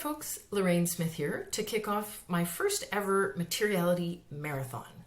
folks, Lorraine Smith here to kick off my first ever Materiality Marathon.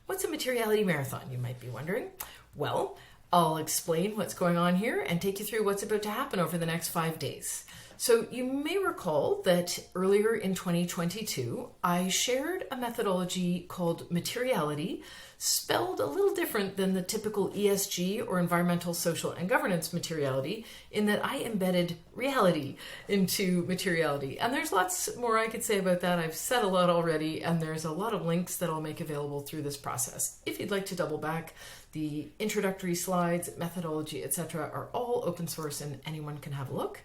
What's a Materiality Marathon, you might be wondering? Well, I'll explain what's going on here and take you through what's about to happen over the next 5 days. So you may recall that earlier in 2022, I shared a methodology called Materiality, spelled a little different than the typical ESG or environmental, social, and governance materiality, in that I embedded reality into materiality. And there's lots more I could say about that. I've said a lot already, and there's a lot of links that I'll make available through this process. If you'd like to double back, the introductory slides, methodology, etc. are all open source and anyone can have a look.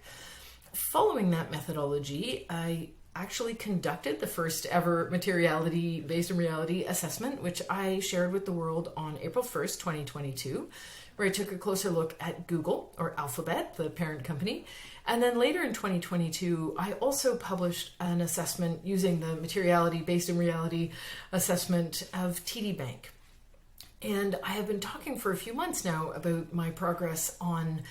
Following that methodology, I actually conducted the first ever materiality based in reality assessment, which I shared with the world on April 1st, 2022, where I took a closer look at Google, or Alphabet, the parent company. And then later in 2022, I also published an assessment using the materiality based in reality assessment of TD Bank. And I have been talking for a few months now about my progress on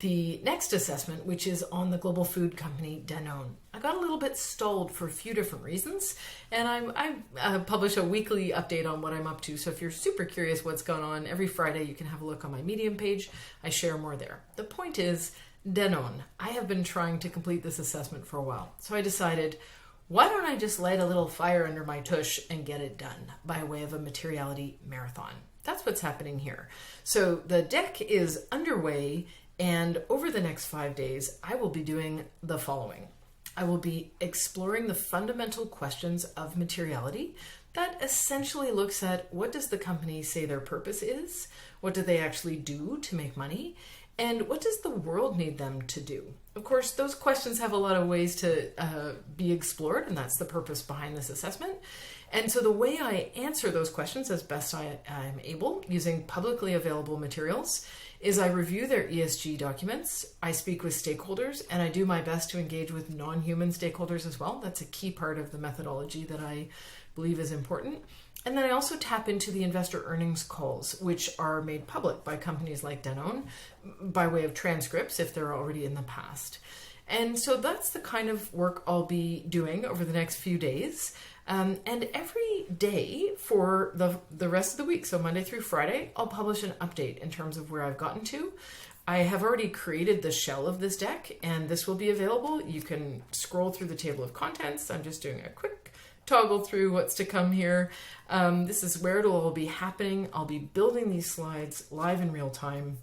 the next assessment, which is on the global food company Danone. I got a little bit stalled for a few different reasons, and I publish a weekly update on what I'm up to. So if you're super curious what's going on, every Friday you can have a look on my Medium page. I share more there. The point is, Danone. I have been trying to complete this assessment for a while. So I decided, why don't I just light a little fire under my tush and get it done by way of a materiality marathon? That's what's happening here. So the deck is underway, and over the next 5 days, I will be doing the following. I will be exploring the fundamental questions of materiality that essentially looks at, what does the company say their purpose is? What do they actually do to make money? And what does the world need them to do? Of course, those questions have a lot of ways to be explored, and that's the purpose behind this assessment. And so the way I answer those questions as best I'm able, using publicly available materials, is I review their ESG documents, I speak with stakeholders, and I do my best to engage with non-human stakeholders as well. That's a key part of the methodology that I believe is important. And then I also tap into the investor earnings calls, which are made public by companies like Danone by way of transcripts if they're already in the past. And so that's the kind of work I'll be doing over the next few days. And every day for the rest of the week, so Monday through Friday, I'll publish an update in terms of where I've gotten to. I have already created the shell of this deck, and this will be available. You can scroll through the table of contents. I'm just doing a quick toggle through what's to come here. This is where it'll all be happening. I'll be building these slides live in real time.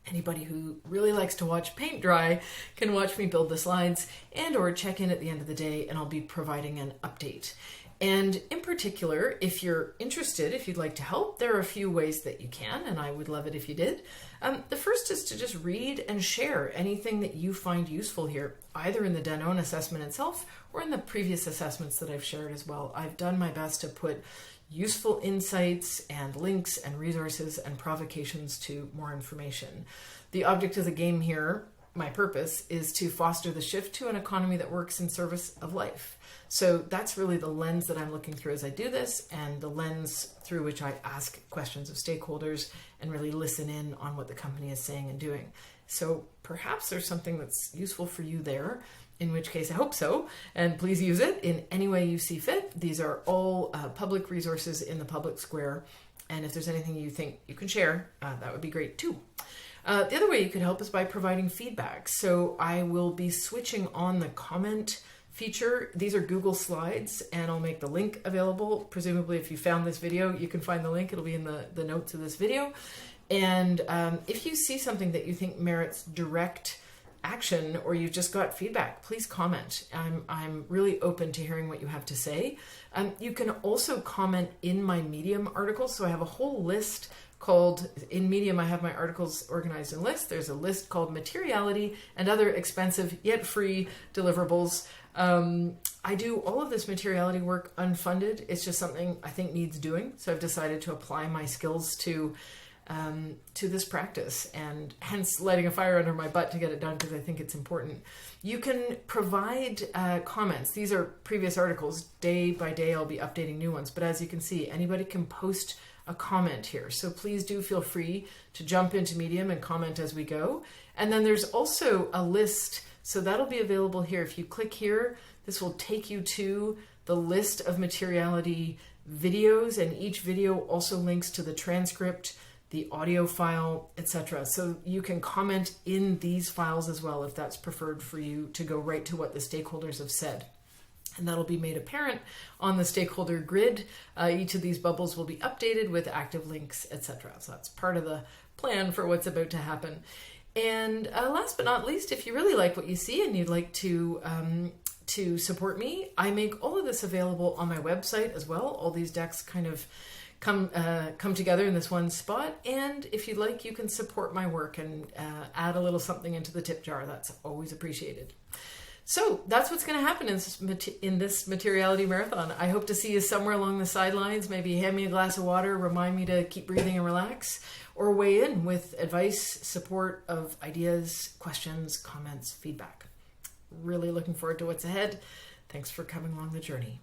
Anybody who really likes to watch paint dry can watch me build the slides and or check in at the end of the day, and I'll be providing an update. And in particular, if you're interested, if you'd like to help, there are a few ways that you can, and I would love it if you did. The first is to just read and share anything that you find useful here, either in the Danone assessment itself or in the previous assessments that I've shared as well. I've done my best to put useful insights and links and resources and provocations to more information. The object of the game here, my purpose, is to foster the shift to an economy that works in service of life. So that's really the lens that I'm looking through as I do this, and the lens through which I ask questions of stakeholders and really listen in on what the company is saying and doing. So perhaps there's something that's useful for you there, in which case I hope so, and please use it in any way you see fit. These are all public resources in the public square, and if there's anything you think you can share, that would be great too. The other way you could help is by providing feedback. So I will be switching on the comment feature. These are Google Slides, and I'll make the link available. Presumably, if you found this video, you can find the link. It'll be in the notes of this video. And if you see something that you think merits direct action, or you've just got feedback, please comment. I'm really open to hearing what you have to say. You can also comment in my Medium articles. So I have a whole list called, in Medium, I have my articles organized in lists. There's a list called Materiality and Other Expensive Yet Free Deliverables. I do all of this materiality work unfunded. It's just something I think needs doing. So I've decided to apply my skills to this practice, and hence lighting a fire under my butt to get it done, because I think it's important. You can provide comments. These are previous articles. Day by day, I'll be updating new ones. But as you can see, anybody can post a comment here. So please do feel free to jump into Medium and comment as we go. And then there's also a list So that'll be available here. If you click here, this will take you to the list of Materiality videos, and each video also links to the transcript, the audio file, etc. So you can comment in these files as well if that's preferred for you to go right to what the stakeholders have said. And that'll be made apparent on the stakeholder grid. Each of these bubbles will be updated with active links, etc. So that's part of the plan for what's about to happen. And last but not least, if you really like what you see and you'd like to support me, I make all of this available on my website as well. All these decks kind of come together in this one spot. And if you'd like, you can support my work and add a little something into the tip jar. That's always appreciated. So that's what's going to happen in this Materiality Marathon. I hope to see you somewhere along the sidelines. Maybe hand me a glass of water, remind me to keep breathing and relax, or weigh in with advice, support of ideas, questions, comments, feedback. Really looking forward to what's ahead. Thanks for coming along the journey.